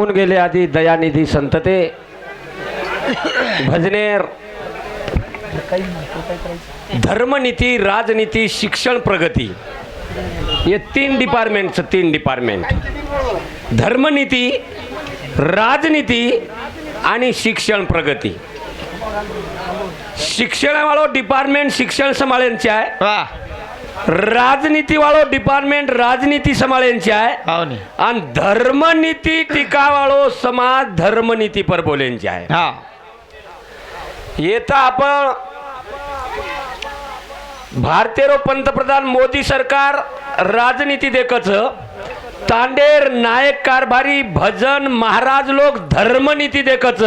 राहून गेले आधी दयानिधी संतते भजनेर धर्मनीती राजनीती शिक्षण प्रगती ये तीन डिपार्टमेंट धर्मनीती राजनीती आणि शिक्षण प्रगती शिक्षण वालों डिपार्टमेंट शिक्षण संभाळ्यांचे आहे राजनीति वालों डिपार्टमेंट राजनीति संभाळ्यांचे आहे आणि धर्मनीति टीका वालों समाज धर्मनीति पर बोलेंचे आहे येता आपण भारतीय रो पंतप्रधान मोदी सरकार राजनीति देखच तांडेर नायक कारभारी भजन महाराज लोक धर्मनीति देखच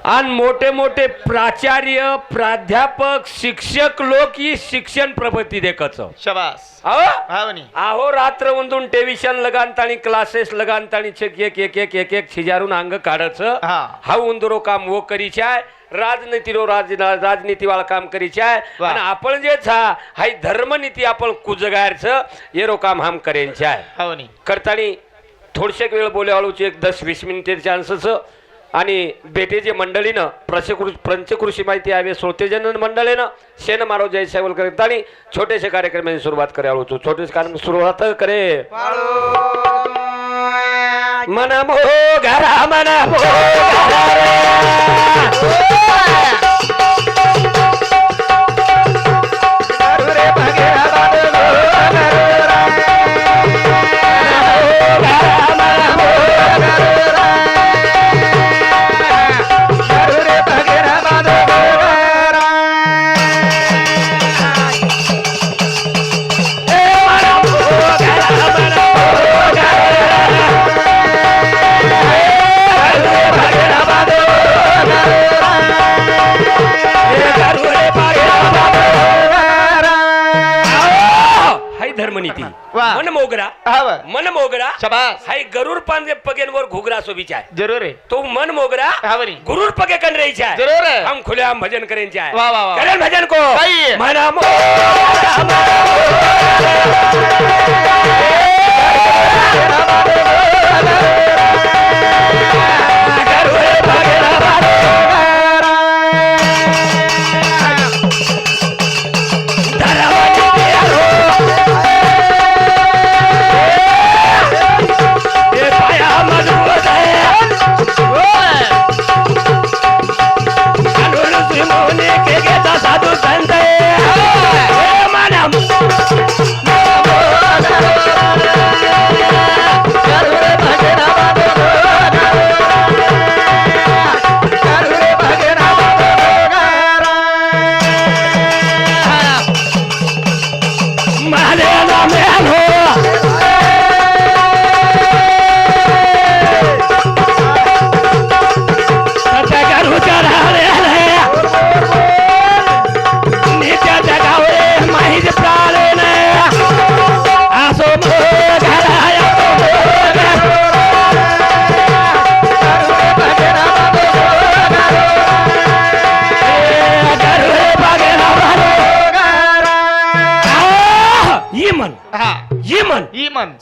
आणि मोठे मोठे प्राचार्य प्राध्यापक शिक्षक लोक ही शिक्षण प्रगती देखच शाबास आहो रात्र उंदून टेलिव्हिजन लगानतानी क्लासेस लगानतानी एक छिजारून अंग काढच हा उंदरो काम वो करीचाय राजनीति वाला काम करीचाय आणि आपण जे हाय धर्मनीति आपण कुजगायरच येरो काम हम करेंचे आहे करतानी थोडशे वेळ बोलावाळूची एक 10-20 मिनिटे चान्सच आणि भेटेचे मंडळीनं पंचकृषी माहिती आहे श्रोतेजन मंडळीनं शेन मारो जय सेवल करतानी छोटेसे कार्यक्रमाची सुरुवात करावं छोटेसे कार्यक्रम सुरुवात करे मन मो घरा मन धर्मनीति मन मोगरा हाय गरुर पांजे पगेनवर घुगरा सोबीचा आहे जरूर आहे तो मन मोगरा गुरुर पगे कन रही है जरूर है हम खुले आम भजन करें चाहे वाह वाह करें भजन को मना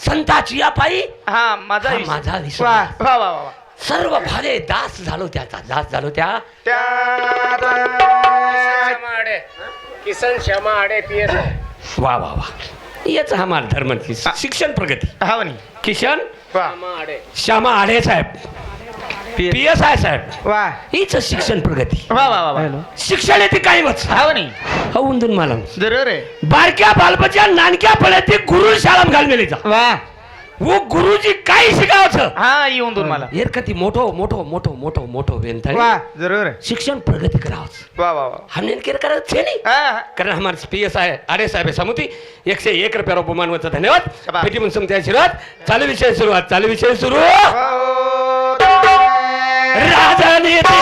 संताची पायी माझा विश्वास सर्व भाले दास झालो त्या किसन श्यामा आडे पीएस वा वा वा याच हमार धर्म शिक्षण प्रगती किशन श्यामा आडे साहेब पीएस आहे साहेब हीच शिक्षण प्रगती शिक्षण येते काही वच उंदून मला जरूर आहे बारक्या बालबच्या नानक्या पळ्यात गुरु शाळा घालमेलीचा वो गुरुजी काय शिकावचं येऊन दोन मला कधी मोठो वेंथळी जरूर आहे शिक्षण प्रगती करावं हमने केर करत छे नहीं कारण हमारे पीएस आहे आडे साहेब समुती 101 रुपया उपमान वचा धन्यवाद पेटी म्हणून समत्या सुरुवात चालू विषय सुरू राजनीति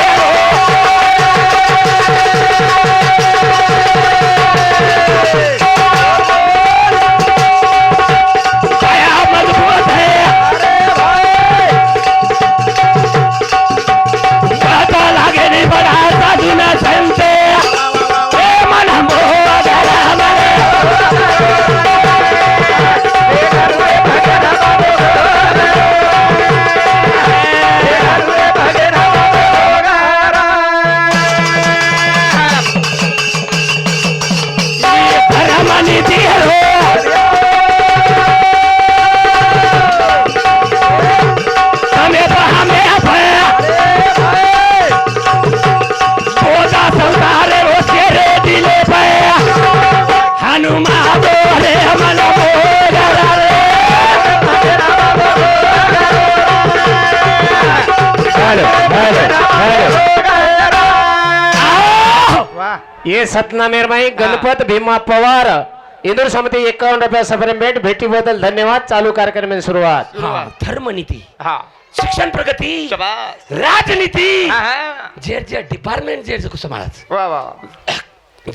ये सतनामेर माई गणपत भीमा पवार इंदूर समिती 51 रुपया सफर भेट भेटीबद्दल धन्यवाद. चालू कार्यक्रमाची सुरुवात. हा धर्मनीती हा शिक्षण प्रगती शाबास. राजनीती हा, हा. जे डिपार्टमेंट जे समाज वा वा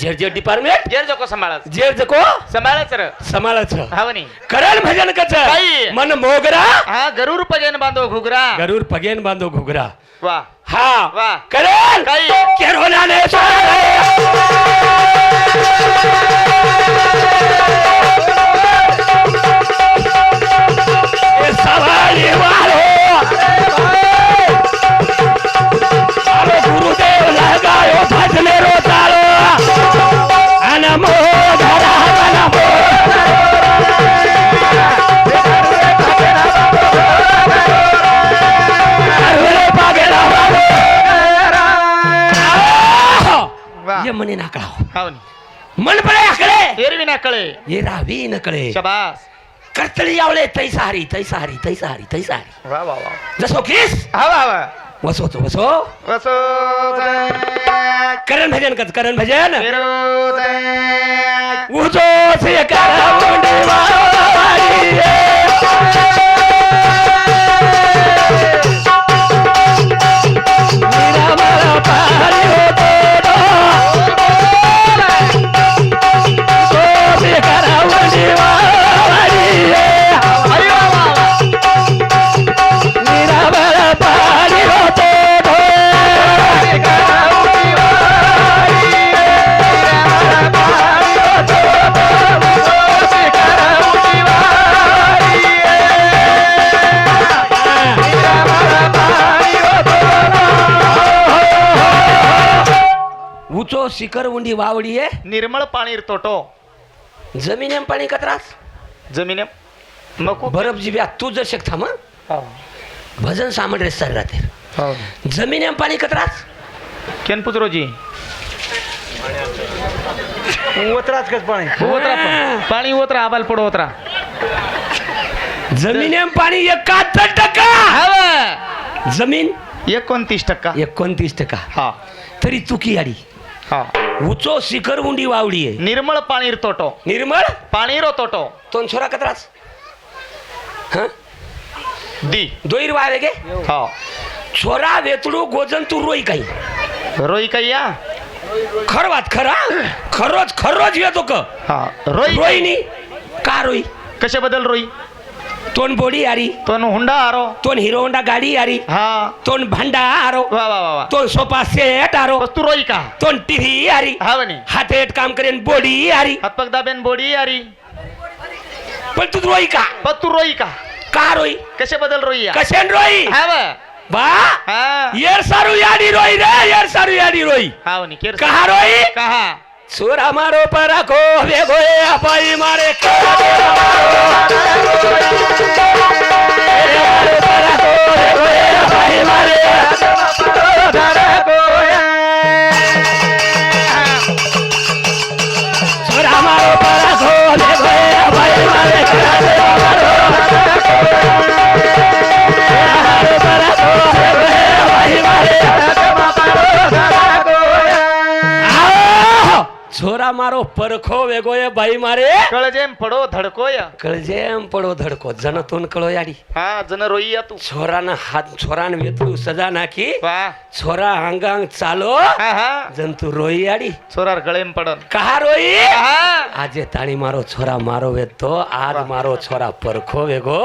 जे डिपार्टमेंट जेर जको सांभाळाच जे जको सांभाळाच र समाजाचं हावनी करण भजन कच बाई. मन मोगरा हा गरुर पगेन बांधो घुगरा गरुर पगेन बांधो घुगरा वा हा वा. करण काही. केरोनाने सवारी वालो अरे गुरुदेव लगायो भजने रो तालो अनमो धरा अनमो वा ये मने नाकळाव हावनी मन पळे आकडे एरवी ना कळे ये रावी नकळे शाबास. करतळी आवळे तैसारी तैसारी तैसारी तैसारी वा वा वा जसो किस हवा हवा वसोतो वसो वसो करण भजन कच करण भजन विरोध उजो से करवंडी वारी मीरा मारा पारी होतो उजो से करवंडी वारी मीरा मारा पारी होतो उचो शिखर उंडी वावडी आहे निर्मळ पाणी तोटो जमिनेम पाणी कतरास जमिने मको बरफ जिब्या तू जर शकता मग भजन सामड रे सर राहते जमिनेम पाणी कतरास केन पुत्रोजी उतराच कस पाणी ओतरा पाणी ओतरा आबाल पडो ओतरा जमिनेम पाणी 71% हवा जमीन 29% 29% हा तरी चुकी आडी हा उचो शिखर उंडी वावडी आहे निर्मळ पाणी तोटो निर्मळ पाणी रो तोटो तोन छोरा कतरास हा दी दोईर वावे गे हा छोरा वेतडू गोजन तू रोई काही रोई कैया खरवात खरा खरोज येतो क हा रोई रोईनी का रोई कशा बदल रोई तोन बोडी आरी तो हुंडा आरो तोन हिरो होंडा गाडी आरी हा तोन भांडा आरो वा वा वा वा तोन सोफा सेट आरो बस तू रोई का तोन टीव्ही आरी हा बनी हातेट काम करेन बोडी आरी हातपग दाबेन बोडी आरी पण तू रोई बस तू रोई का रोई कशा बदल रोई कशेन रोई हा वा बा हा येर सारू याडी रोई रे येर सारू याडी रोई हा बनी केर कहा रोई कहा सुरा मारो पर रखो वेगो अपाई मारे सुरा मारो पर रखो वेगो अपाई मारे छोरा मारो परखो वेगो ये बाई मारे कळजेम पडो धडकोय कळजेम पडो धडको जनतून कळो याडी हा जन रोई या तू छोराना हात छोरान वेतू सजा नाखी वा छोरा अंगांग चालो हा हा जंतू रोई याडी छोरार गळेम पडन कहा रोई हा आजे ताणी मारो छोरा मारो वेतो आज मारो छोरा परखो वेगो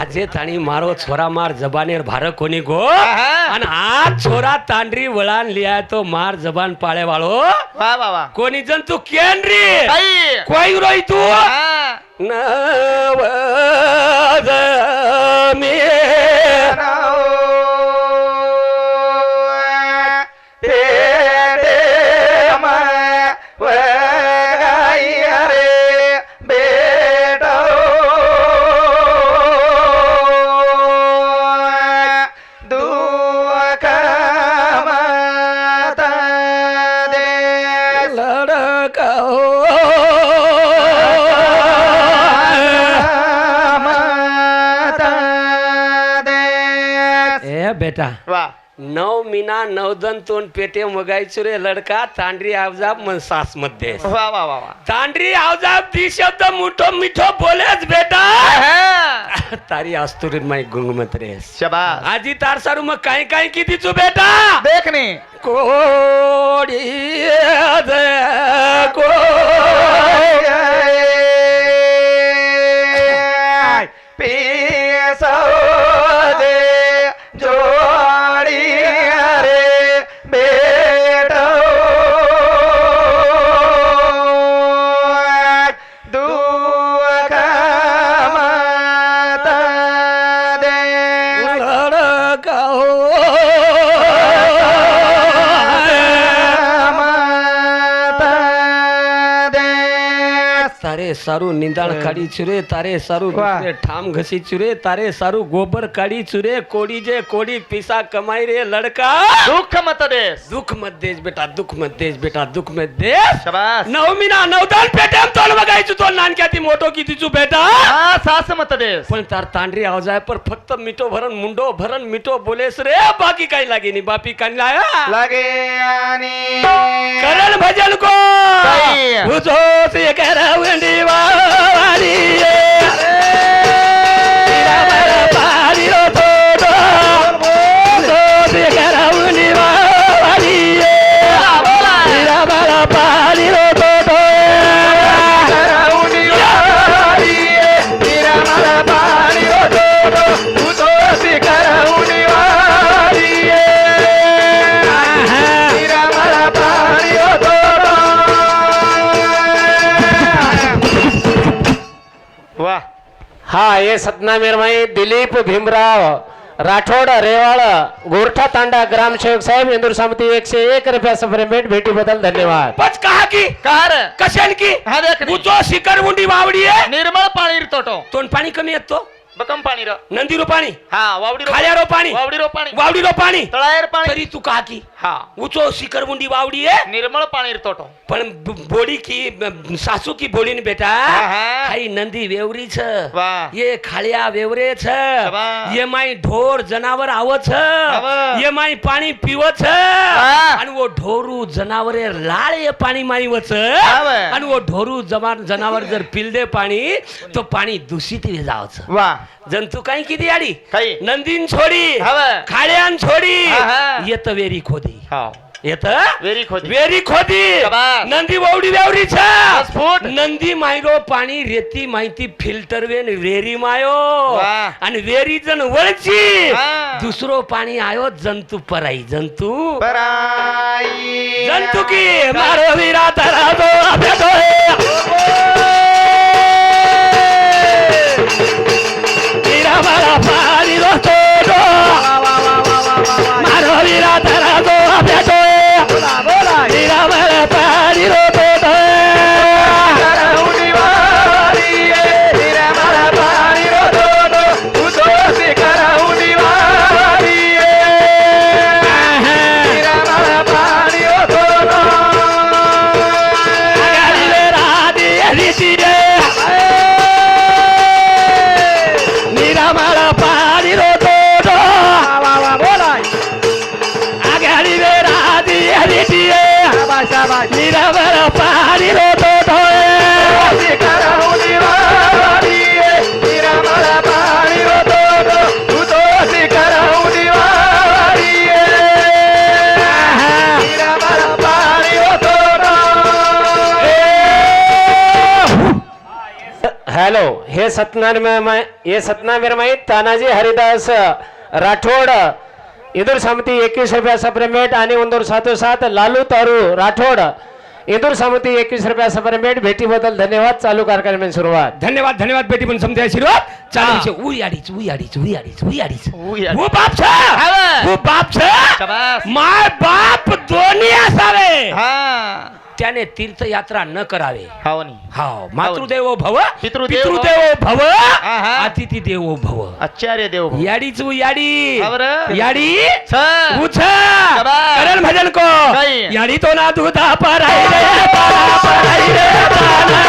आजे ताणी मारो छोरा मार जबानेर भार कोणी गो आणि आज छोरा तांडरी वळान लिया तो मार जबान पाळे वाळो वा वा वा कोणी जंतू केन रे आई कोई रोई तू हा नवज मे बेटा वा नव मीना नवदन तोंड पेटे मगायचो रे लडका तांडरी आवजाब मन सास मध्ये वा वा वा वा तांडरी आवजाब दी शब्द मुठो मिठो बोलेच बेटा आहा. तारी आस्तुरी माई गुंगमत रे शाबास आजी तार सारू मग काय काय किती तू बेटा देखने कोडी तारे सारू निंदाण काढी चुरे तारे सारू दुसरे ठाम घसी चुरे तारे सारू गोबर काढी चुरे कोडी जे कोडी पिसा कमाई रे लड़का दुःख मत देस दुःख मत देश बेटा दुःख मत देश बेटा दुःख मत देश शाबास नवमीना नवदान पेटेम तोंड बघायचो तो नानक्याती मोठो किती चू बेटा हा सास मत देस पण तार तांडरी आवाज आहे पर फक्त मिठो भरण मुंडो भरण मिठो बोलेस रे बाकी काही लागे नाही बापी कान लाया लागे आणि करण भजन को काही. तुझो से करवंडी वाली तेरा बड़ा पारी रो तो तुझो से करवंडी वाली तेरा बड़ा पारी रो तो करवंडी वाली तेरा बड़ा पारी रो तो तुझो से करवंडी वाली तेरा बड़ा पारी रो तो वा हा ये सतना मेरमाई दिलीप भीमराव राठोड रेवाळ गोरठा तांडा ग्रामसेवक साहेब इंदूर समिती 101 रुपया सफर भेट भेटी बदल धन्यवाद पच कहा की कार कशान की हा देखने उचो शिखर मुंडी वावडी आहे निर्मळ पाणी तोटो तोंड पाणी कमी येतो बकम पाणी र नंदी रो पाणी हा वावडी खाल्या रो पाणी वावडी रो पाणी वावडी रो पाणी तळायर पाणी तरी तू कहा की हा उचो शिखर मुंडी वावडी आहे निर्मळ पाणी तोटो पण बोडी की सासू की बोडी ने बेटा हा. हाई नंदी वेवरी छ वा. ये खालिया वेवरे छ शाबास. ये माई ढोर जनावर आवत छ शाबास. ये माई पाणी पिवत छ हा. आणि वो ढोरू जनावरे लाळ ये पाणी माई वच शाबास. आणि वो ढोरू जनावर जर पिलदे पाणी तो पाणी दूषित वे जावच वा जंतू काही किती आडी काही. नंदीन छोडी हवा. खाड्यान छोडी हा. येत वेरी खोदी हा येत वेरी खोदी वेरी खोदी शाबास. नंदी वौडी वेवरी छ 10 फूट. नंदी मायरो पाणी रेती माहिती फिल्टर वेन वेरी मायो वा. आणि वेरी जण वळची हा. दुसरो पाणी आयो जंतू पराई जंतू पराई जंतू की मारो वीरा तरा दो भेटो वीरा मारा पाणी रोतो मारो वीरा तरा दो भेटो वीरा मारा पाणी रोतो निरावर पाणी रोतो हॅलो हे सतना मेरमाई तानाजी हरिदास राठोड इंदूर समिती 21 रुपया सप्रेमेट आणि इंदूर 7 लालू तारू राठोड इंदूर समिती 21 रुपया सप्रेमेट भेटी बदल धन्यवाद चालू कार्यक्रम सुरुवात धन्यवाद धन्यवाद बेटी पण समजा आशीर्वाद चालू उई अडीच वो बाप छ वो बाप छ शाबास. माय बाप दोन्ही असावे हा त्याने तीर्थयात्रा न करावे हावनी हाव मातृदेवो भव पितृदेवो भव आहा. अतिथी देवो भव आचार्य देव भाऊ. याडीच याडी हा बरं. याडी छ. उछ शाबास. करण भजन को काही. याडी तो ना दूधा पराई रे पराई रे पाना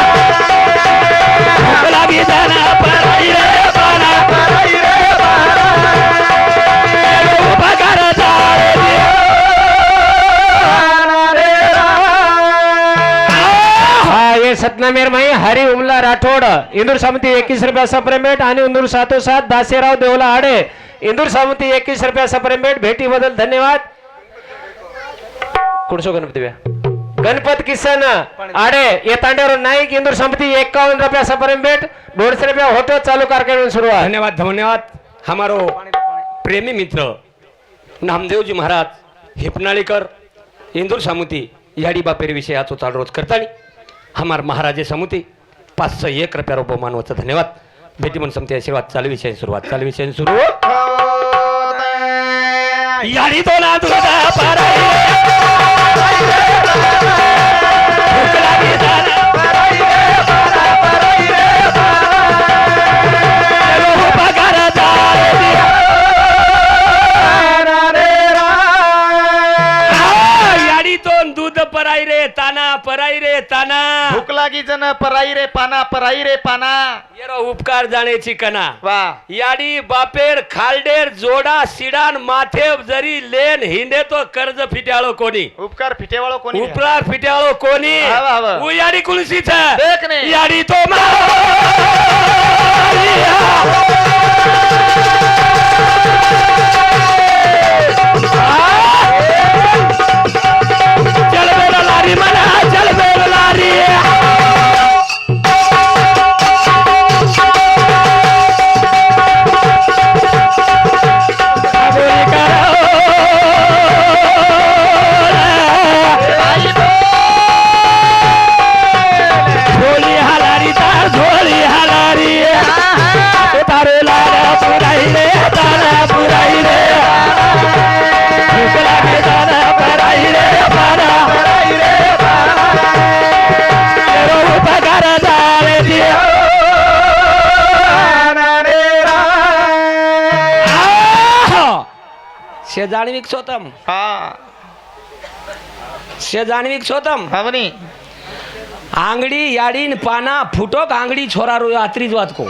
भूक लागी जाना पराई रे पाना पराई रे पाना उपकार चार सतनामेर माई हरी उमला राठोड इंदूर समिती 21 रुपया सप्रेमेट आणि इंदूर 707 दासेराव देवला आडे इंदूर समिती 21 रुपया सप्रेमेट भेटी बदल धन्यवाद. कुडसो गणपती व्या गणपत किसन आडे ये तांड्यावर नाईक इंदूर समिती 51 रुपया सप्रेमेट 150 रुपया होटो चालू कार्यक्रम सुरुवात. धन्यवाद धन्यवाद. हमारो प्रेमी मित्र नामदेवजी महाराज हिपनाळीकर इंदूर समिती याडी बापेर विषय आजो चाल रोज करतानी हमार महाराजे समिती 501 रुपया रोबो मानवाचा धन्यवाद. भेटी मन समिती आशीर्वाद चालू विषय सुरुवात चालू विषय सुरू याडी तो ना तुझा पाराई भूक लागी झाला दूध पराई रे ताना भूक लागी जन पराई रे पाना येरो उपकार जाण्याची कना वा याडी बापेर खालडेर जोडा सिडान माथे जरी लेन हिंडे तो कर्ज फिट्याळो कोणी उपकार फिटेवाळो कोणी उपकार फिट्याळो कोणी हवा, हवा. उ याडी कुलसीच देख ने. याडी तो चल बेला लारी मना चल बेला लारी झोली हलारी तार झोली हलारी तारे लारा पुराई रे तारा पुराई रे भूख लागे तारा पराई रे पारा उपकार दावे दियो शेजाणविक सोतम हा शेजाणविक सोतम हमनी आंगडी याडीन पाना फुटोक आंगडी छोरा रोयो आत्रीज वात को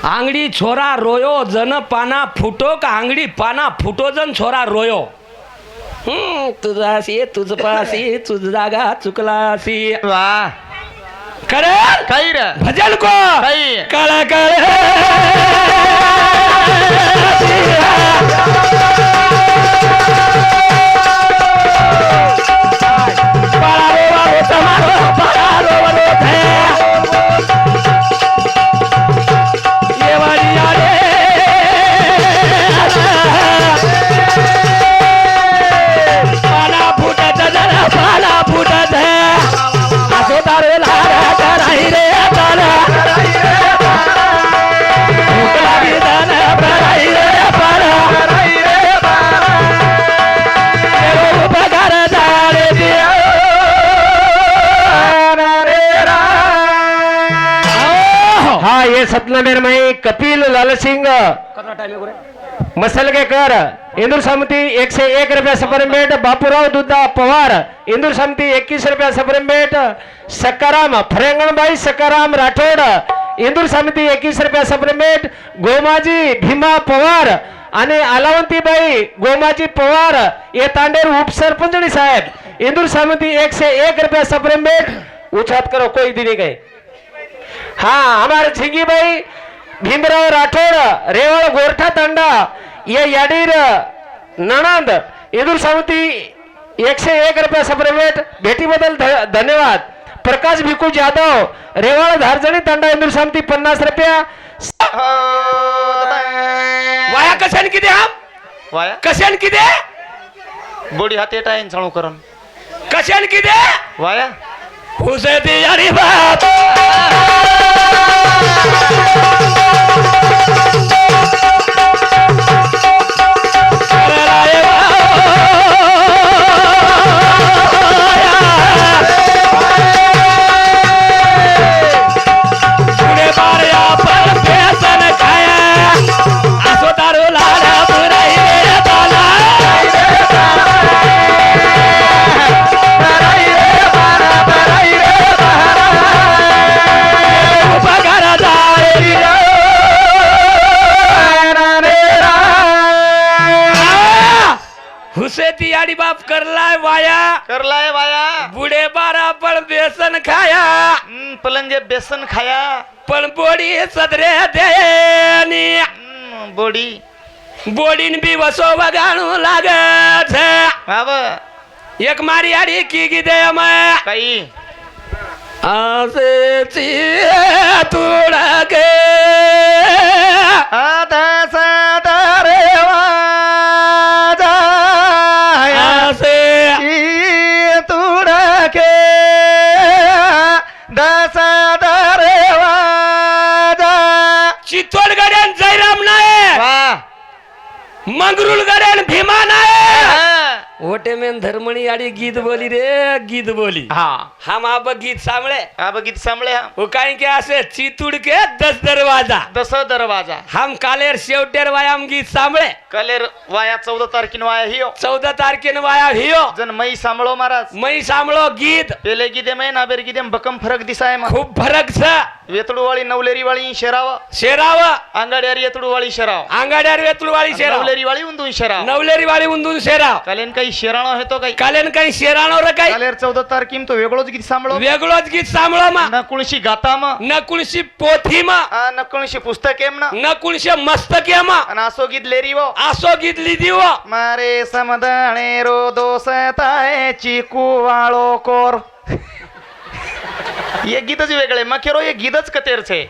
आंगडी छोरा रोयो जन पाना फुटोक आंगडी पाना फुटो जन छोरा रोयो तुझाशी तुझ पाशी तुझ जागा चुकलासी वा करे काही रे भजन को काही कळ कळ सतनामेर माई कपिल लालसिंग मसलगेकर इंदूर समिती 101 रुपया सप्रेमेट बापूराव दुद्दा पवार इंदूर समिती 21 रुपया सप्रेमेट सकाराम फरेंगणबाई सकाराम राठोड इंदूर समिती 21 रुपया सप्रेमेट गोमाजी भीमा पवार आणि आलावंतीबाई गोमाजी पवार ये तांडेर उपसरपंचनी साहेब इंदूर समिती 101 रुपया सप्रेमेट उछात करो कोई दिन गए. हाँ हमारे झिंगी भाई भीमराव राठोड रेवळ गोरठा तांडा ये याडीर नणंद इंदूर समिती 101 रुपया सप्रेमेट भेटी बदल धन्यवाद. प्रकाश भिकू जाधव रेवळ धारजणी तांडा इंदूर समिती 50 रुपया. वाया कशान किती हम वाया कशान किती बोडी हाते टाईन चालू करून कशान किती वाया हुसेती यारी बात से ती आडी बाप करलाय वाया करलाय वाया बुढे बारा पण बेसन खाया पलंगे बेसन खाया पण बोडी सदरे देनी बोडी बोडीन बी वसो बगाणू लागत बाब एक मारी आडी की गी दे मैं काही आसे तुड़ा के आता सातारे वाजा आसे तुडा के दसादारे वाजा चित्तोडगड्यान जयराम नाये वा मंगरुल गड्यान भीमा नाये ओटे में धर्मणी आडी गीत बोली रे गीत बोली हा हम आप गीत सामळे अब गीत सांभळे वो काही के असे चितुड के 10 दरवाजा दस दरवाजा हम कालेर शेवटेर वायाम गीत सामळे कलेर वाया 14 तारखेन वाया हियो 14 तारखेन वाया हियो जन मई सांभळो महाराज मै सामळो गीत पेले गीते मै नाबेर गीते बकम फरक दिसाय मग खूप फरक छ वेतडू वाली नवलेरी वाली शेराव शेराव अंगाड्यार येतडू वाली शेराव आंगाड्यार वेतुळवाळी शेराव नवलेरी वाली उंदून शेराव नवलेरी वाळी उंदून शेराव कालेन काही शेराणो हेतो काही कालेन काही शेराणो रे काही कालेर 14 तारखेन तो वेगळोच गीत सांभळो वेगळोच गीत सामळो मा नकुळशी गाता म नकुळशी पोथी मा नकुळशी पुस्तक एम ना नकुळशी मस्तके मा आणि असो गीत लेरी वो आसो गीत लिदी व मारे समदाणे रो दोसताय चिकू वाळो कोर ये गीतच वेगळे मग केरो ये गीतच कतेर छे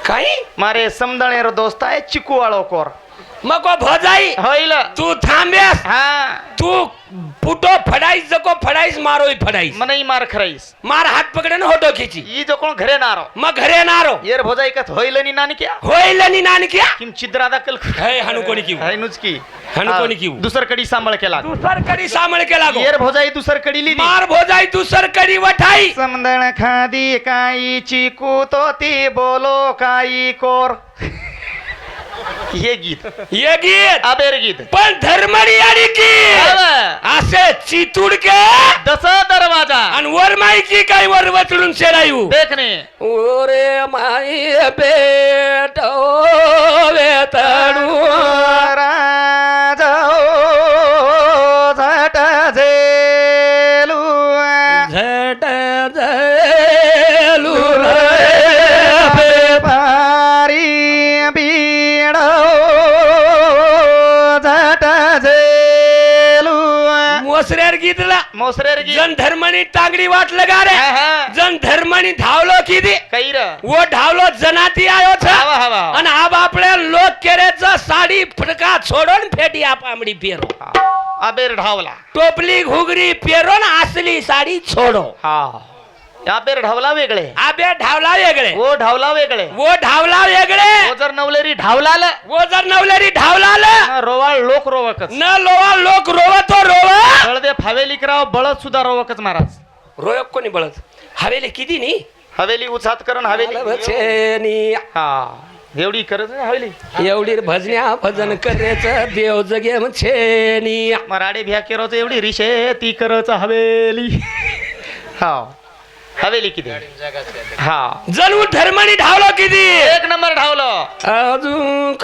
काही मारे समदाणे रो दोस्ताय चिकू वाळो कोर मग को भजाई होईल तू थांब्यास हा तू फुटो फडाईस जको फडाईस मारोई फडाईस मनई मार खराईस मार हात पकडन होटो खिची ई जो कोण घरे नारो मग घरे नारो येर भोजाई कथ होईल नि नानी क्या होईल नि नानक्या किम छिद्रा दाखल हे हनु कोणी किव हाय नुचकी हनु कोणी किव दुसर कडी सांभाळ केला दुसर कडी सामळ केला गो येर भोजाई दुसर कडी लिदी मार भोजाई दुसर कडी वठाई समदण खादी काई चिकू तो ती बोलो काई कोर ये गीत ये गीत आबेर गीत पण धर्मणी आणि गीत असे चितुड के दस दरवाजा आणि वर माईकी काय वर वचलून शेरायू देखने ओरे माई बेट वेतडू राजा झट झेलू झट झेलू पारी बीड झट झेलू मोसऱ्यार गीतला मोसरेर गीत जन धर्मणी तांगडी वाट लगा रे जन धर्मणी धावलो किती कैर वो धावलो जनाती आयो छ हवा हवा आणि आब आपल्या लोक केरेचा साडी फटका सोडून फेटी आपामडी पेरो आबेर ढावला टोपली घुगरी पेरो ना असली साडी छोडो हा आबेर ढावला वेगळे आबे धावला वेगळे वो ढावला वेगळे वो धावला वेगळे वो जर नवलेरी ढावलाल वो जर नवलेरी धावला रोवाळ लोक रोवकच न लोवा लोक रोवतो रोवा बळदे फावेली कराव बळद सुद्धा रोवकच महाराज रोयक कोणी बळत हवेली किती नी हवेली उचात करण हवेली छेनी हा एवढी करत नाही हवेली एवढी भजन्या भजन करायचं देव जगे छेनी मराठी भ्या केरोच एवढी रिशे ती करच हवेली हा हवेली किती हा जणू धर्मणी धावलो किती एक नंबर ढावलो अजून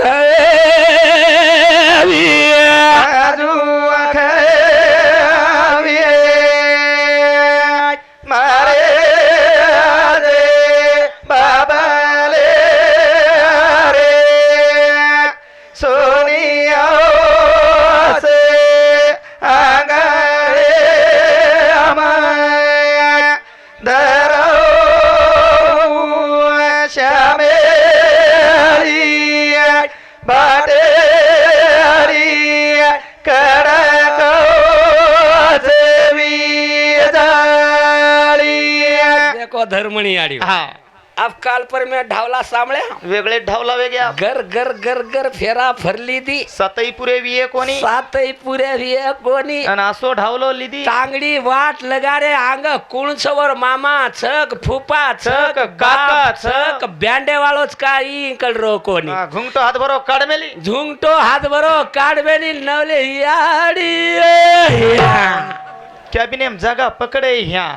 मारे बाबाले रे सोनिया से आगारे अमाया धरो श्यामे बाटे कडक देखो धर्मणी आड़ी हा अब काल पर मैं ढावला सामळे वेगळे ढावला वेगळ्या घर घर घर घर फेरा फरली दी सतई पुरे विये कोणी सातही पुरे विये कोणी आणि असो ढावलो लिदी तांगडी वाट लगा रे अंग कुणसवर मामा छक फुपा छक छक, काका काका, छक बँडे वालोच काही कल रो कोणी घुंगतो हात भरो काढमेली झुंगटो हात बरो काढबेली नवले याडी जागा पकडे ह्या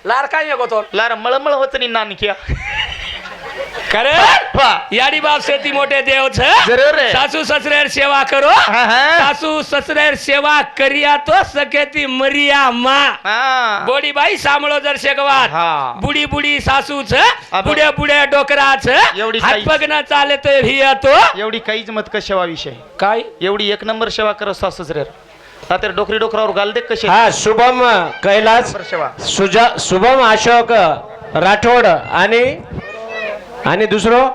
लार काय नको तो लार मळमळ होत नि नानक्या करे वा. याडी बाप शेती मोठे देव छ जरूर रे. सासू ससरेर सेवा करो हा, हा. सासू ससरेर सेवा करिया तो सकेती मरिया मा हा. बोडी बाई सामळो जर शेगवात हा. बुडी बुडी सासू छ अब- बुडे बुडे डोकरा छ एवढी हात काही- पग न चाले तो भिया तो एवढी काहीच मत का सेवा विषय काय एवढी एक नंबर सेवा करत सासच रे आता डोकरी डोकरावर घाल दे कसे हा शुभम कैलास नंबर सेवा शुभम अशोक राठोड आणि दुसरं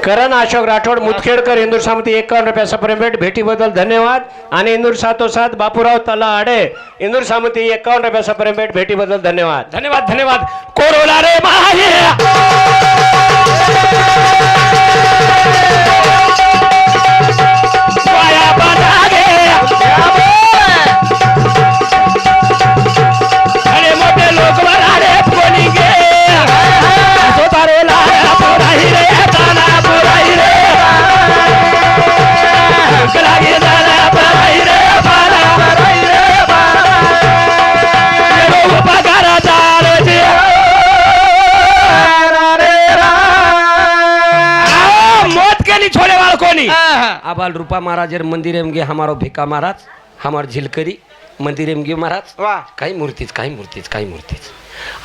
करण अशोक राठोड मुदखेडकर इंदूर सामती 51 रुपया सप्रेमेट भेटीबद्दल धन्यवाद. आणि इंदूर 707 बापूराव तला आडे इंदूर सामती 51 रुपया सप्रेमेट भेटीबद्दल धन्यवाद. धन्यवाद धन्यवाद कोरोना रे माये वाया बना गे अरे मोठे लोक वराडे कोणी गे तो तारे लाया पुराही रे ताना पुराही रे कलागे ताना पुराही रे बाला पुराही रे बाला ये उपकारा दार जे मौत के लिए छोड़े वाला कोनी आबाल रूपा महाराज मंदिर में गे हमारो भिका महाराज हमार झिलकरी मंदिर में गे महाराज वा काही मूर्तीच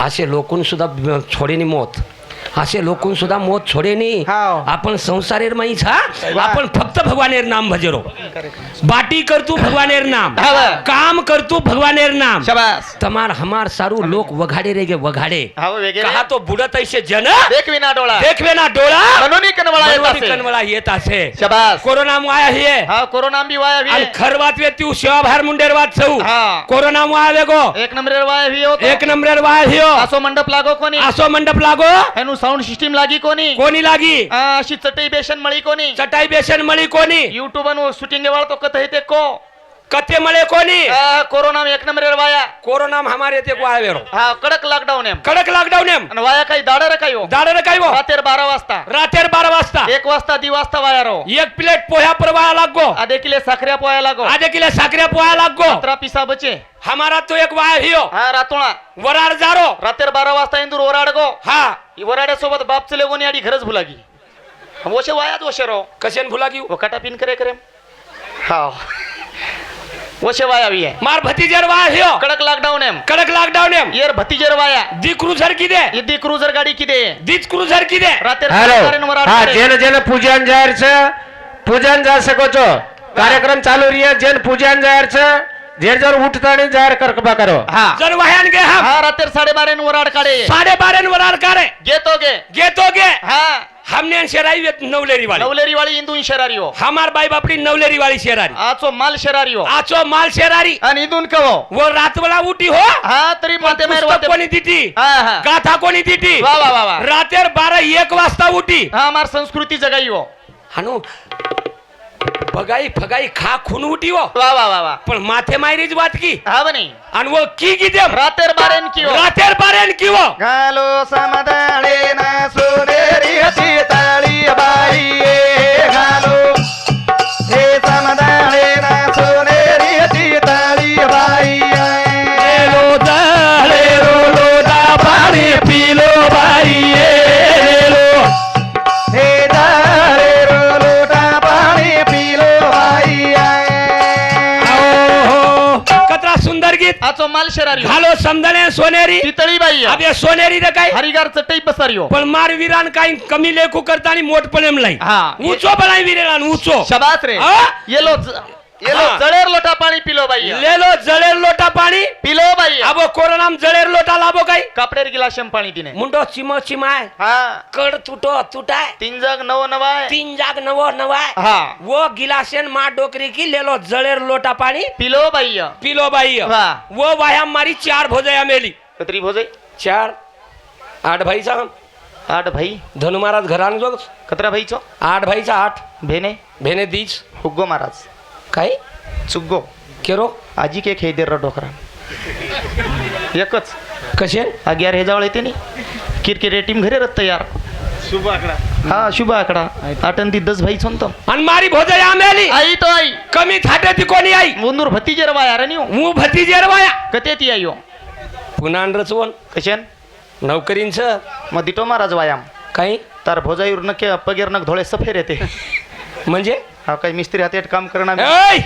असे लोकून सुद्धा छोडेनी मौत असे लोकून सुद्धा मौत छोडेनी हाव. आपण संसारेर माहीच हा आपण फक्त भगवानेर नाम भजेरो बाटी करतू भगवानेर नाम हाव. काम करतू भगवानेर नाम शाबास तमार हमार सारू लोक वघाडे रे गे वघाडे हा वगैरे कहा तो बुडत ऐसे जन देखवी ना डोळा देखवे ना डोळा मनोनी कनवळा येत मनोनी असे. कनवळा येत असे शाबास कोरोना मुआया हिये हा कोरोना बी वाया आणि भी खरवात वे तू सेवा भार मुंडेर वात छऊ हा कोरोना मुआया वेगो एक नंबर वाया भी होतो एक नंबरेर वाय हियो असो मंडप लागो कोणी आसो मंडप लागो एनु साऊंड सिस्टीम लागी कोणी कोणी लागी अशी चटई बेसन मळी कोणी चटाई बेसन मळी कोणी युट्यूब अनु शूटिंग वाळ तो कथ हेते को कते मळे कोणी कोरोना में एक नंबर वाया कोरोना में हमारे ते वाय वेरो हा कडक लॉकडाऊन एम कडक लॉकडाऊन एम आणि वाया काही दाडा रे काही हो दाडर काय वो रातेर 12 वाजता रातेर 12 वाजता 1 वाजता 2 वाजता वाया रो एक प्लेट पोह्या पर वाया लागो आधे किले साखऱ्या पोया लागो आधे किलो साखऱ्या पोह्या लागो 17 पिसा बचे हमारा तो एक वाय हियो हा रातोळा वरार जारो रातेर 12 वाजता इंदूर ओराड गो हा वराड्या सोबत बाप चले कोणी आडी घरच भुलागी वशे वायात वशे रो कशेन भुला की वो काटा पिन करे करे हा वशे वाया भी है मार भतीजेर वाय हियो कडक लॉकडाऊन एम कडक लॉकडाऊन एम येर भतीजेर वाया दी क्रूझर की दे इदी क्रूझर गाडी किदे दीच क्रूझर की दे रातेर હેલો वराड હા करे. જેને જેને પૂજન જાહેર છે પૂજન જા શકો છો કાર્યક્રम ચાલુ રહે જેને પૂજન જાહેર છે જેર જર ઉઠતાણી જાહેર કરો हा जर वाहन गे हम हा रातेर 12:30 वराड काढे 12:30 वरार करे घेतो गे हा हा हमने शराई वेत नवलेरी वाली नवलेरी वाली इंदून शरारी हो हमार बाई बापड़ी नवलेरी वाली शेरारी आचो माल शरारी हो आचो माल शेरारी आणि इंदून कहो वो रात वाला उठी हो हा तरी माते मेर पुस्तक कोणी दिटी हा हा गाथा कोणी दिटी वा वा वा वा रातेर 12-1 वाजता उठी हा मार संस्कृती जगाई हो हानू बगाई फगाई खा खून उठी हो वा वा वा वा पण माथे मायरीच बात की हा बनी आणि वो की दे रातेर 12 की हो रातेर 12 की वो घालो समदाळे ना सोनेरी हसी ताळी बाई ए घालो हे समदाळे ना सोनेरी हसी ताळी बाई लो जाळे रो दा पाणी पिलो बाई ए लो हे दाळे रो लोटा पाणी पिलो बाई कतरा सुंदर गीत आचो माल शरारी हो. घालो समदणे सोनेरी तितळी बाई अब ये सोनेरी रे काय हरिगार चटई बसारी हो पण मार वीरान काही कमी लेखू करता आणि मोठ पळेम लाई हा ऊंचो बनाई वीरेला ऊंचो शबास रे हा? येलो हा. जळेर लोटा पाणी पिलो बाई लेलो जळेर लोटा पाणी पिलो बाई अबो कोरोना जळेर लोटा लाभो काय कापडेर गिलाशम पाणी तिने मुंडो चिमो चिमाय हा कड तुटो तुटाय 3 जग नव नवाय 3 जाग नवो नवाय हा वो गिलासेन मा डोकरी की लेलो जळेर लोटा पाणी पिलो बाई पिलो बाई वाह. वो वायाम मारी 4 भोजया मेली कतरी भोजय 4 8 भाईचा 8 भाई धनु महाराज घरान जो कतरा भाईचो 8 भाईचा 8 भेने भेने दीज हुग्गो महाराज काय चुग्गो केरो आजी के खेदेर र डोकरा एकच कसे 11 हे जवळ येते नी क्रिकेट टीम घरे रत्त यार शुभ आकडा हा शुभ आकडा 8 आणि 10 भाई सोनतो आणि मारी भोजया मेली आई तो आई कमी थाटे ती कोणी आई मुंदूर भतीजे रवा यार नी मू भतीजेर वाया कते ती आयो पुन्हा रचवण कशन नौकरींच मग दिटो महाराज वायाम काही तर भोजाईवर नक्की पगेर नक धोळे सफेर येते म्हणजे हा काही मिस्त्री हातात काम करणार ऐ!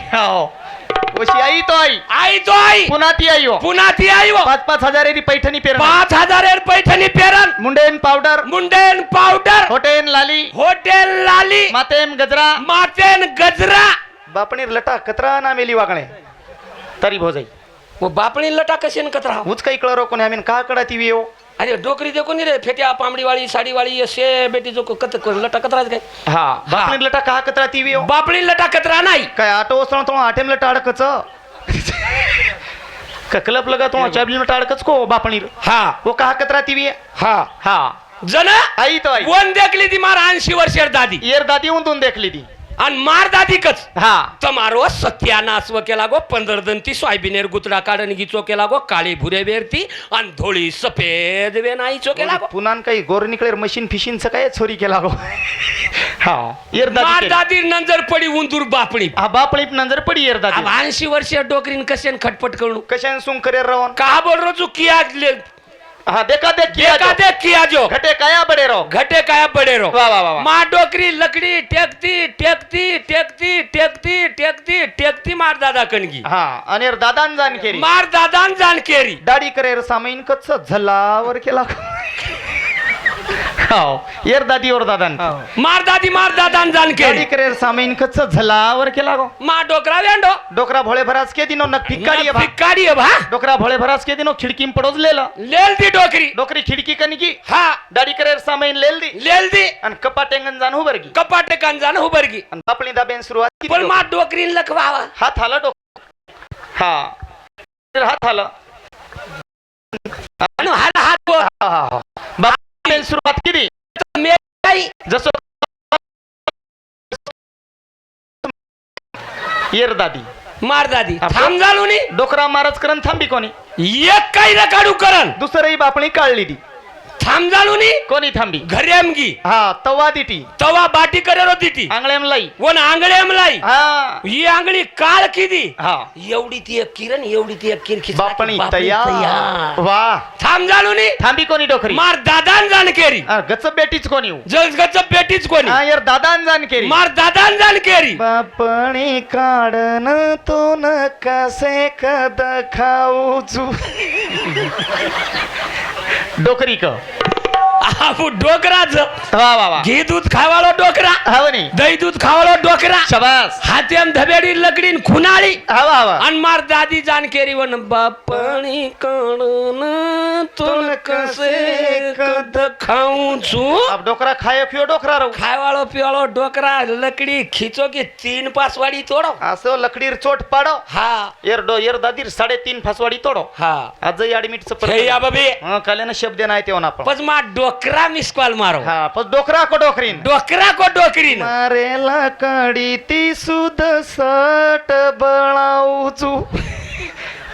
वशी आई तो आई आई तो आई पुन्हा ती आई हो पुन्हा ती आई हो. 5-5 हजारेरी पैठणी पेर 5,000 पैठणी पेरण मुंडेन पावडर मुंडेन पावडर होटेन लाली होटेल लाली मातेम गजरा मातेन गजरा बापणीर लटा कतरा ना मेली वागणे तरी भोजाई वो बापणी लटा कशी कतरा हुच काही कळरो कोणी आम्ही का कडा ती येऊ अरे डोकरी देखो नहीं रे फेट्या पामडीवाळी साडीवाळी असे बेटी जो कत लटा कतराच काय हा बापणीर लटा का कतरा ती येऊ बापणी लटा कतरा नाही काय ऑटो वसण तो आठेम लटा अडकच ककलप लगा तो चाबली लटा अडकच को बापणीर हा वो का कतरा ती हा हा जन आई तो आई वन देखली ती मार 80 वर्षेर दादी येर दादी उंतून देखली ती आणि मार दादी कच हा तमारो सत्यानाश व केला गो 15 दंती सोयाबीनेर गुतडा काढण गिचो केला गो काळी भुरे बेरती आणि धोळी सफेद वे नाही चो केला गो पुन्हा काही गोर निकळेर मशीन फिशीनचं काय चोरी केला गो हा येर मार दादी केली. दादी नंजर पडी उंदूर बापणी हा बापळी नंतर पडी येर दादी 80 वर्षीय डोकरीन कशेन खटपट करू कशान सुंग करेर रावण का बोल रो किया हा देखा देख किया देखा देख किया जो घटे काया बडे रो घटे काय बडे रो वा वा वा वा. मार डोकरी लकडी टेकती टेकती टेकती टेकती टेकती टेकती मार दादा कणगी हा आणि येर दादान जाण केली मार दादान जाण केरी दाढी करेर सामाईन कच्च झल्लावर केला हाव येर दादी वर दादान मार दादान जाण दाढी केरी करेर सामाईन कच्च झल्लावर केला गो मार डोकरा वेंडो डोकरा भोळे भरास के दिनो नक फिक्काडी है भा फिक्काडी है भा डोकरा भोळे भरास के दिनो खिडकीम पडोजलेला लेल दी डोकरी डोकरी खिडकी कनकी हा दाढी करेर सामाईन लेल दी लेल दी आणि कपाटेंगन जाण उबरगी कपाटे कान जाण हुबरगी आणि आपली दाबेन सुरुवात केली पण डोक. मार डोकरीन लखवावा हात आला डोक हा हात आला आणि हात हात वर. हा हा हा बाबेन सुरुवात केली मे आई जसं येर दादी मार दादी आपण- थांब झालो नी डोकरा मारच करन थांबी कोणी एक काही न काढू करन दुसरही बापणी काढली ती थांब झालो नी कोणी थांबी घरी आमगी हा तवा दिटी तवा बाटी करे रो दिती आंगळेम लाई वन आंगळेम लाई हा ही आंगळी काळ किती हा एवढी ती एक किरण एवढी ती एक किरखी बापणी तयार वा थांब झालो नी थांबी कोणी डोकरी मार दादान जाण केरी हा, गच बेटीच कोणी जगच बेटीच कोणी हा यार दादान जाण केली मार दादान जाण केरी बापणी काढन तो न कसे कद खाऊचू डोकरी क आपू डोकराच वा वा वा घी दूध खावालो डोकरा हवनी दही दूध खावालो डोकरा शबास हात्याम धबेडी लकडीन खुनाळी हवा हवा आणि मार दादी जाण केरी वन बापणी काढन तुन कसे कद खाऊ छू अब डोकरा खायो पियो डोकरा रो खायवाळो पिवाळो डोकरा लकडी खिचो की 3 पासवाडी तोडो असं लकडीर चोट पाडो हा येर दादीर 3.5 फसवाडी तोडो हा आजही ऍडमिटचं हे या बाबी कल्याण शब्द नाही तेव्हा आपण पच मा डोकरा मिस कॉल मारो हा पण डोकरा को डोकरीन डोकरा को डोकरीन मारेला काडी ती सुद सट बळाऊचू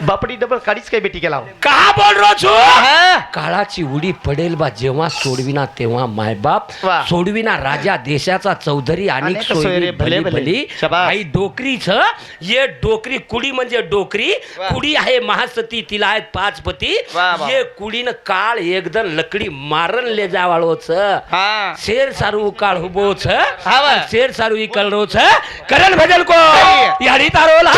बापडी डबल काडीच काय बेटी केला कहा बोल रो छू हा? काळाची उडी पडेल बा जेव्हा सोडविना तेव्हा मायबाप वा. सोडविना राजा देशाचा चौधरी आणि अनेक सोयरे भले भले. शाबास. आई डोकरीच ये डोकरी कुडी म्हणजे डोकरी वा. कुडी आहे महासती तिला आहेत 5 पती वा, वा. ये कुडीन काळ एकदम लकडी मारन ले जावाळोच हा शेर सारू काळ हुबोच हा वा. शेर सारू इकल रोच करण भजन को सही. यारी तारो ला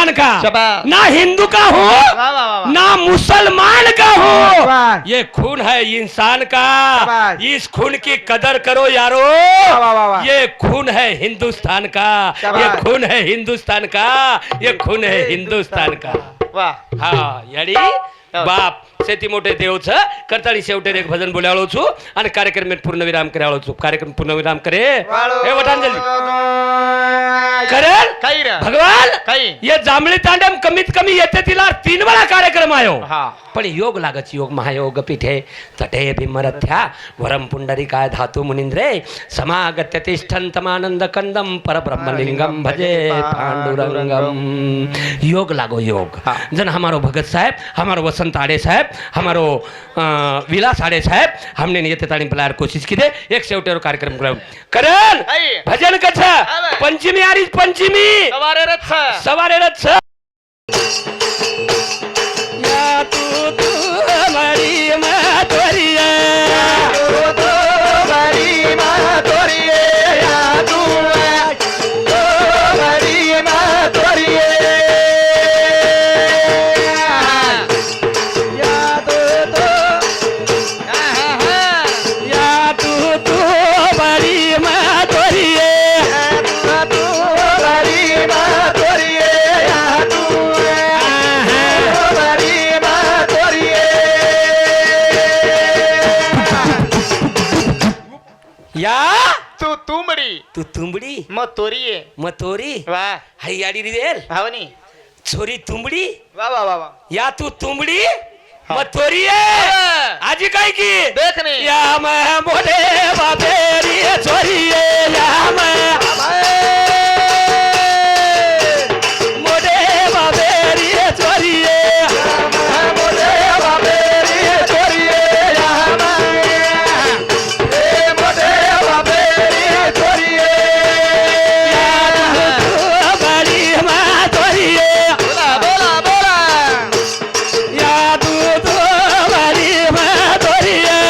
इंसान का, शाबाश। ना हिंदू का हूँ, वाह, वाह, वाह, वाह। ना मुसलमान का हूँ, शाबाश। ये खून है इंसान का, शाबाश। इस खून की कदर करो यारो, वाह, वाह, वाह। ये खून है हिंदुस्तान का, शाबाश। ये खून है हिंदुस्तान का, ये खून है हिंदुस्तान का. वाह हा याडी बाप शेती मोठे देवच करताळी शेवटे एक भजन बोलावलो छु आणि कार्यक्रम पूर्ण विराम करावलो छु. कार्यक्रम पूर्ण विराम करे हे वटांजली करेल काही रे भगवान काही ये जांभळी तांडम कमीत कमी येते तिला 3 वेळा कार्यक्रम आयो. हा पण योग लागच योग महायोग पीठे तटे भीमरथ्या वरम पुंडरीकाय धातू मुनिंद्रे समागत्य तिष्ठन्तमानंद कंदम परब्रह्मलिंगम भजे पांडुरंगम. योग लागो योग. जन हमारो भगत साहब, हमारो वसंत आड़े साहब, हमारो विलास आड़े साहब हमने ये ताणी बुलार कोशिश की दे एक शेवटेरो कार्यक्रम करल आई. भजन कछ पंचमी आरी पंचमी सवारे रथ सवारे रथ या तू मरी मातोरिया तू तुंबडी तू तुंबडी मग तोरी आहे मतोरी वा हाई आडी रिदेल भावनी छोरी तुंबडी वा वा वा वा या तू तुंबडी मतोरी आहे आजी काय की देख ने या मैं मोठे बापेरी छोरी आहे या मैं मोठे बापेरी छोरी आहे मोठे बाबेरी चोरी या मोठे बाबेरी चोरी बडी मातोरी आहे बोला बोला बोला या तू बडी मातोरी आहे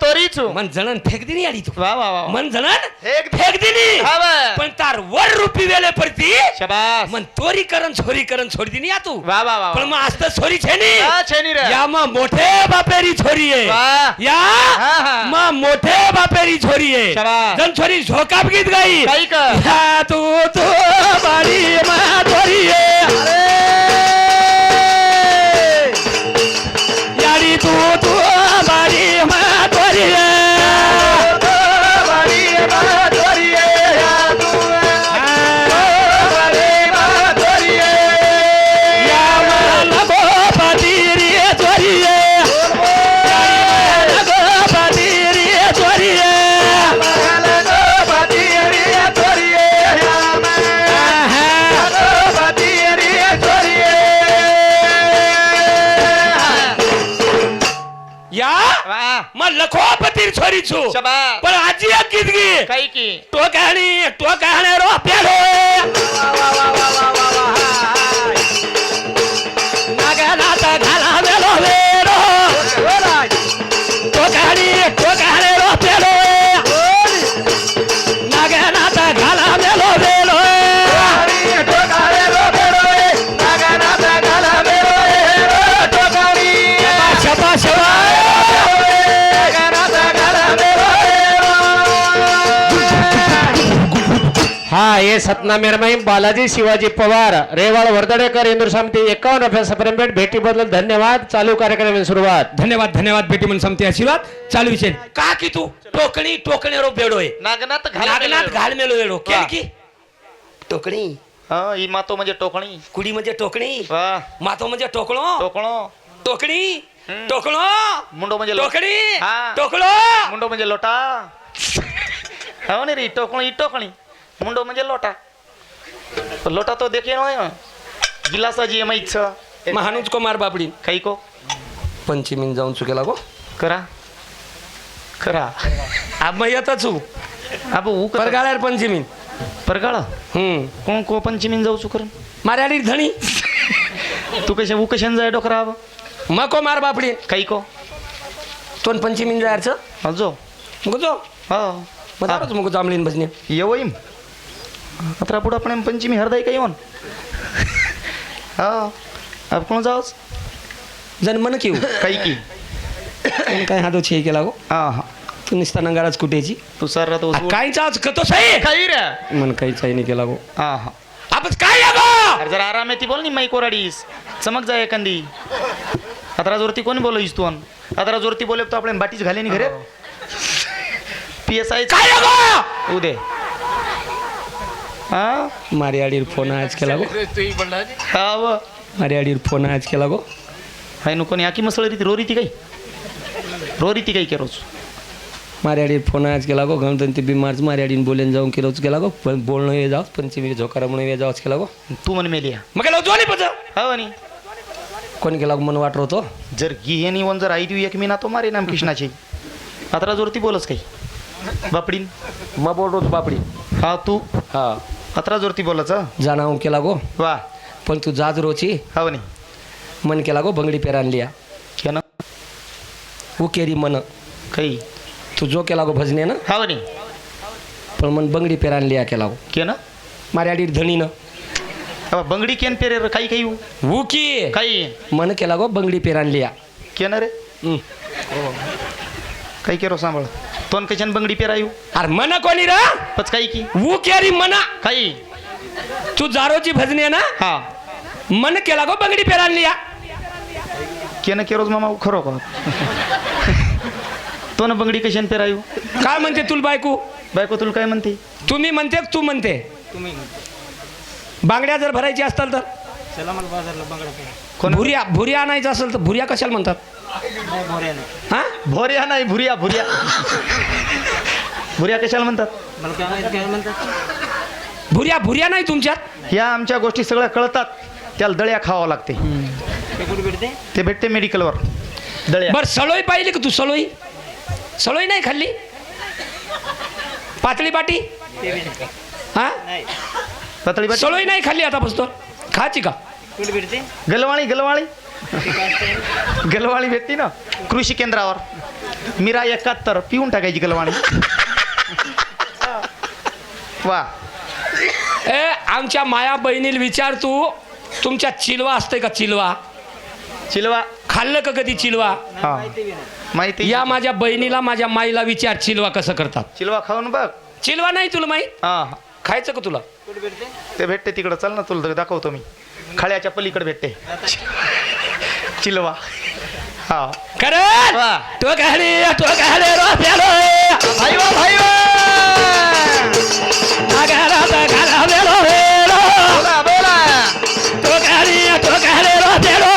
तोरीचू मन जणन फेक दिनी आली तू वा वा वा मन जणन फेक फेक दिनी हा बा. पण तार वर रुपी वेले परती शाबास मन तोरी करण छोडी दिनी आ तू वा वा वा पण मग आज तर छोरी छेनी हा छेनी रे या मग मोठे बापेरी छोरी आहे वा या हा, हा. मग मोठे बापेरी छोरी आहे शाबास. जण छोरी झोकाप गीत गाई काही का या तू बाडी मा छोरी आहे याडी तू बाडी मा छोरी आहे लखोपतीर छोरी छु शाबास. पण आजी एक गीत गी काही की तो कहाणी रो प्यालो नागनाथ घाला मेलो वेरो तो कहाणी रो प्यालो नागनाथ घाला मेलो वेरो शपा शपा हा ये सतनामेर में बालाजी शिवाजी पवार रेवाड़ वर्दड़ेकर इंदूर समिति 51 रुपये सप्रेमेंट भेटी बदल धन्यवाद. चालू कार्यक्रम में शुरुआत धन्यवाद भेटी मन समिति आशीर्वाद चालू विषय का की तू टोकणी रो बेडोय नागनाथ घाल मेलो वेडो केल की टोकणी हा ही मातो म्हणजे टोकणी कुडी म्हणजे टोकणी वा मातो म्हणजे टोकळो टोकणो टोकणी टोकळो मुंडो म्हणजे टोकणी हा. टोकळो मुंडो म्हणजे लोटा हो नाही रे टोकणी टोकणी मुंडो म्हणजे लोटा लोटा तो देखे ना गिलासा जी माहीत मग हाणूच को मार बापडी काही को पंचमीन जाऊन चुकेला गो करा करा अब मैं येता चू अब ऊ परगाळ्यार पंचमीन परगाळ कोण को पंचमीन जाऊ चुकर मारे आडी धणी तू कशा ऊ कशाने जाय डोकरा अब मको मार बापडी काही को तोन पंचमीन जायचं अजो मग जो हो मग दारोच मग जांभळीन भजने येवईम अतरा पुढं आपण पंचमी हरदाय का येऊन हा अब कोण जाओच जन मन किव काही की काय हातो छे केला गो हा हा तू निस्ता नंगाराच कुटेची तू सर तो काय चाच कतो सही काही रे मन काही चाई नाही केला गो हा हा आपच काय गो अरे जरा आराम आहे ती बोल नी माई कोराडीस चमक जाय एखादी अतरा जोरती कोणी बोलईस तू अतरा जोरती बोले तो आपण बाटीच घाले नी घरे PSI काय गो उदे हा मारी आडीर फोन आज केला गो हा व मारी आडीर फोन आज केला गो हाय नको नी आकी मसळ रीती रो रीती काही रो रीती काही केरोच मारी आडीर फोन आज केला गो गणपती बीमारच मारी आडीन बोलेन जाऊन केलोच केला गो पण बोलणं ये जाऊ पंचमी झोकारा म्हणून ये जाऊच केला गो तू मन मेलिया मग केला जोनी पच हा नी कोण केला गो मन वाटरो होतो जर गिहेनी वन जर आई देऊ एक मिना तो मारे नाम कृष्णाची अतरा जोरती बोलच काही बापडीन मग बोल रोज बापडी हा तू हा अतरा जोरती बोलच जाणावून केला गो वा पण तू जाज रोची हा नी मन केला गो बंगडी पेरान लिया केन उ केरी मन काही तू जो केला गो भजने ना हा नी पण मन बंगडी पेरान लिया केला गो केन मारी आडीर धणीनं बंगडी केन पेरे काही काही उ की काही मन केला गो बंगडी पेरान लिया केन रे काही केरो सांभाळ तोन कशान बंगडी पेरायू अरे मन कोणी रा पच काही की उ केरी मना काही तू जारोची भजने ना हा मन केला गो बंगडी पेरान लिया केन केरोज मामा खरो का तो ना बंगडी कशान पेरायू काय म्हणते तुल बायको बायको तुला काय म्हणते तुम्ही म्हणते तू म्हणते बांगड्या जर भरायची असतात तर कोण भुरिया भुरिया आणायचं असेल तर भुरिया कशाला म्हणतात हा भोर्या नाही भुरिया भुरिया भुरिया कशाला म्हणतात भुरिया भुरिया नाही तुमच्यात ह्या आमच्या गोष्टी सगळ्या कळतात त्याला दळ्या खावा लागते ते भेटते मेडिकलवर दळ्या बर सलोई पाहिली का तू सलोई सलोई नाही खाल्ली पातळी बाटी हा पातळी बाटी सलोई नाही खाल्ली आतापासून खाची का गलवाळी गलवाळी गलवाळी भेटते ना कृषी केंद्रावर मीरा 71 पिऊन टाकायची गलवाळी वा ए आमच्या माया बहिणीला विचार तू तुमच्या चिलवा असते का चिलवा चिलवा खाल्लं का कधी चिलवा हा माहिती या माझ्या बहिणीला माझ्या माईला विचार चिलवा कसं करतात चिलवा खाऊन बघ चिलवा नाही तुला माहित हा खायचं का तुला ते भेटते तिकडं चल ना तुला दाखवतो मी खळ्याच्या पलीकडे भेटते चिलवा हा खरं वा. तो कहले रो प्यालो भाई वा भाई वा बोला बोला तो कहले रो प्यालो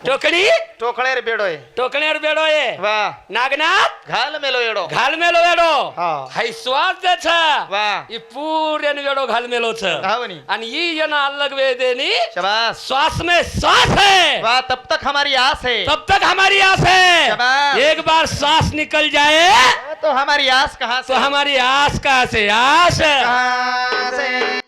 टोकडी टोकळे रे बेडोय टोकण्यावर बेडो आहे वा नागनाथ घाल मेलो येडो घाल मेलो वेडो हा. हाय स्वाद देछ वा ई पूरे वेडो घाल मेलो छ धावनी आणि ई जना अलग वे देनी शाबाश श्वास में सांस है वाह तब तक हमारी आस है तब तक हमारी आस है शाबाश। एक बार सांस निकल जाए तो हमारी आस कहाँ से तो हमारी आस कहाँ से आस कहाँ से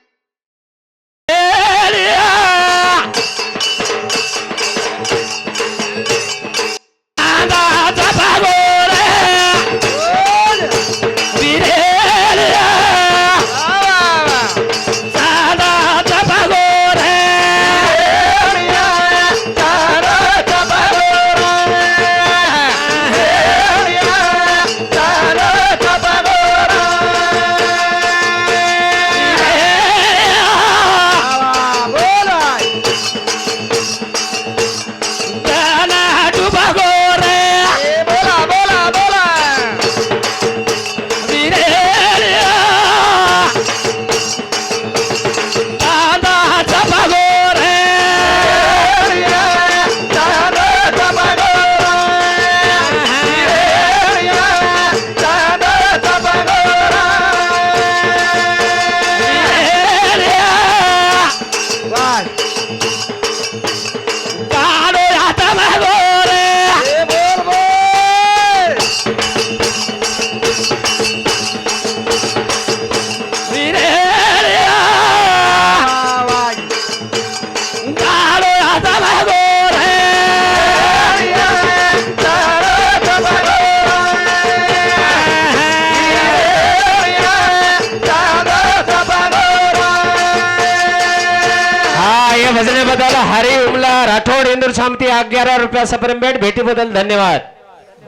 बदल हरी उमला राठोड इंदूर सामती 11 रुपयाचा पेमेंट भेटी बदल धन्यवाद.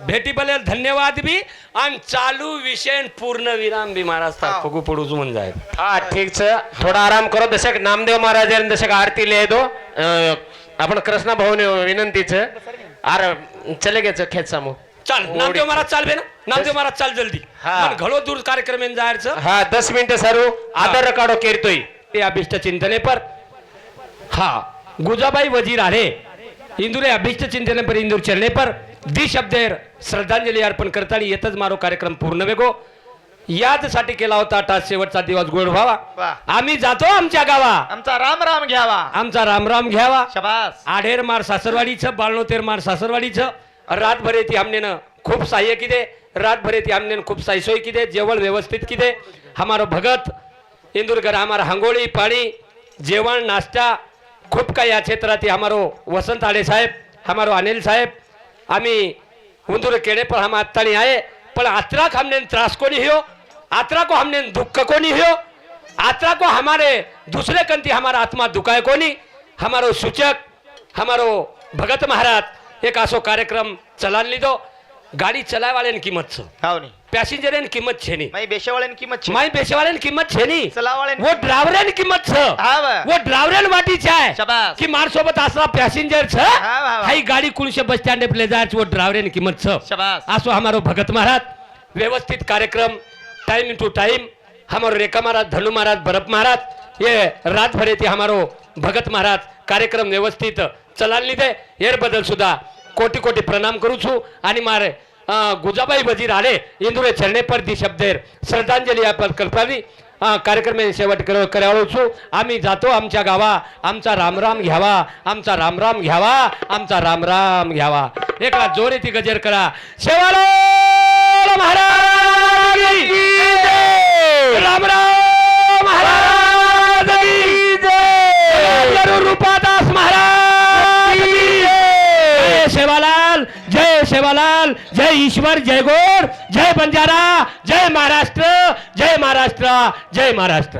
भेटी बदल धन्यवाद बी आणि चालू विषय पूर्ण विराम बी महाराज फगू पडूच म्हणून जाय. हा ठीक छ थोडा आराम करो. दशक नामदेव महाराज दशक आरती ले दो. आपण कृष्णा भाऊने विनंतीच आर चले गेच खेच सामू. चाल नामदेव महाराज चाल बे ना. नामदेव महाराज चाल जल्दी. हा. घडो दूर कार्यक्रम में जायचं. हा 10 मिनिटं सारू आदर काढो केरतोय ते अभिष्ट चिंतने पर हा गुजाबाई वजीर आहे इंदुरे अभिष्ट चिंतने पर इंदूर चलने पर दी शब्देर श्रद्धांजली अर्पण करताना येतच मारो कार्यक्रम पूर्ण वेगो यादसाठी केला होता. आता शेवटचा दिवस गोड व्हावा. वा. आम्ही जातो आमच्या गावा. आमचा राम राम घ्यावा. आमचा रामराम घ्यावा. शबास. आढेर मार सासरवाडीचं बाळनोतेर मार सासरवाडीचं रातभर येते हमने खूप सहाय्य किदे. रातभर येते हमने खूप साई सोय किदे. जेवण व्यवस्थित किदे. हमारो भगत इंदूरकर हमारा हंगोळी पाणी जेवण नाश्ता खूप काही या क्षेत्रात हमारो वसंत आडे साहेब हमारो अनिल साहेब आम्ही उंदूर केड़े पर हम आत्तानी आए पण आत्रा को हमने त्रास को नहीं हो. आत्रा को हमने दुख को नहीं हो. आत्रा को हमारे दूसरे कंती हमारा आत्मा दुखाए को नहीं. हमारो सूचक हमारो भगत महाराज एक असो कार्यक्रम चलान लीधो. गाड़ी चलाए वाले कीमत छो. हाव नी. पैसेंजर कीमत छे नहीं. माई बेशेवाळ्यान किंमत छे. माई पेशेवाले कीमत छे नहीं. चलावाळ्यान वो ड्राइवर कीमत छ. हाव. वो ड्राइवर वाटी छाय शबास. की मार सोबत असला पैसेंजर छ. हाव, हाव. हाई गाड़ी कुलशे बस स्टैंड पे ले जायच वो ड्राइवर कीमत छ. शबास. असो हमारो भगत महाराज व्यवस्थित कार्यक्रम टाइम टू टाइम हमारो रेखा महाराज धनु महाराज भरत महाराज ये रात भर येते हमारो भगत महाराज कार्यक्रम व्यवस्थित चलान लीधे. एर बदल सुद्धा कोटी कोटी प्रणाम करू छू. आणि मारे गुजाबाई वजीर आले इंदुरे चरणे पर दी शब्देर श्रद्धांजली आपण कल्पावी कार्यक्रम शेवट करावलो छू. आम्ही जातो आमच्या गावा. आमचा रामराम घ्यावा. आमचा रामराम घ्यावा. आमचा रामराम घ्यावा. एका जोरेती गजर करा. शेवालो महाराज रामराम महाराज की जय. रूपादास महाराज की जय. सेवालाल जय सेवालाल जय ईश्वर जय गोर जय बंजारा जय महाराष्ट्र जय महाराष्ट्र जय महाराष्ट्र.